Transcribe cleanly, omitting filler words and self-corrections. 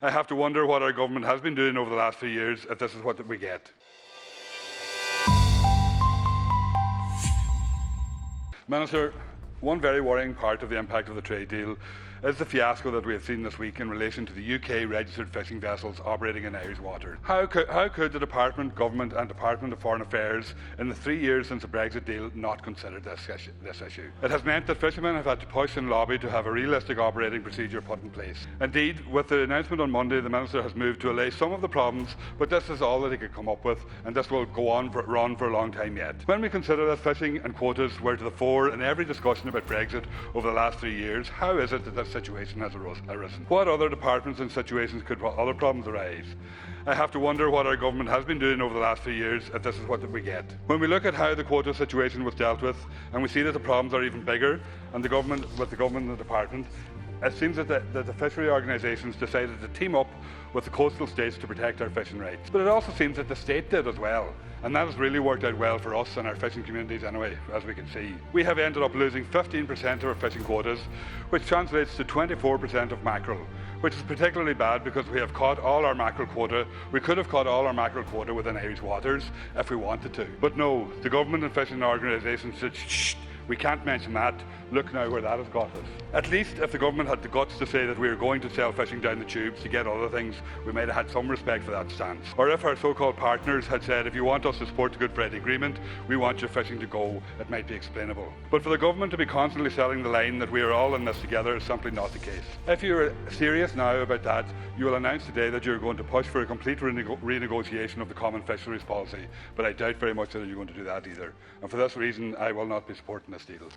I have to wonder what our government has been doing over the last few years if this is what we get. Minister, one very worrying part of the impact of the trade deal is the fiasco that we have seen this week in relation to the UK registered fishing vessels operating in Irish waters. How could the Department, Government and Department of Foreign Affairs in the 3 years since the Brexit deal not consider this issue? It has meant that fishermen have had to push and lobby to have a realistic operating procedure put in place. Indeed, with the announcement on Monday, the Minister has moved to allay some of the problems, but this is all that he could come up with, and this will run for a long time yet. When we consider that fishing and quotas were to the fore in every discussion about Brexit over the last 3 years, how is it that this situation has arisen? What other departments and situations could other problems arise? I have to wonder what our government has been doing over the last few years if this is what we get. When we look at how the quota situation was dealt with, and we see that the problems are even bigger, and the government and the department, it seems that the fishery organisations decided to team up with the coastal states to protect our fishing rights. But it also seems that the state did as well. And that has really worked out well for us and our fishing communities anyway, as we can see. We have ended up losing 15% of our fishing quotas, which translates to 24% of mackerel, which is particularly bad because we have caught all our mackerel quota. We could have caught all our mackerel quota within Irish waters if we wanted to. But no, the government and fishing organisations said, shh, we can't mention that. Look now where that has got us. At least if the government had the guts to say that we were going to sell fishing down the tubes to get other things, we might have had some respect for that stance. Or if our so-called partners had said, if you want us to support the Good Friday Agreement, we want your fishing to go, it might be explainable. But for the government to be constantly selling the line that we are all in this together is simply not the case. If you are serious now about that, you will announce today that you're going to push for a complete renegotiation of the Common Fisheries Policy, but I doubt very much that you're going to do that either. And for this reason, I will not be supporting this deal.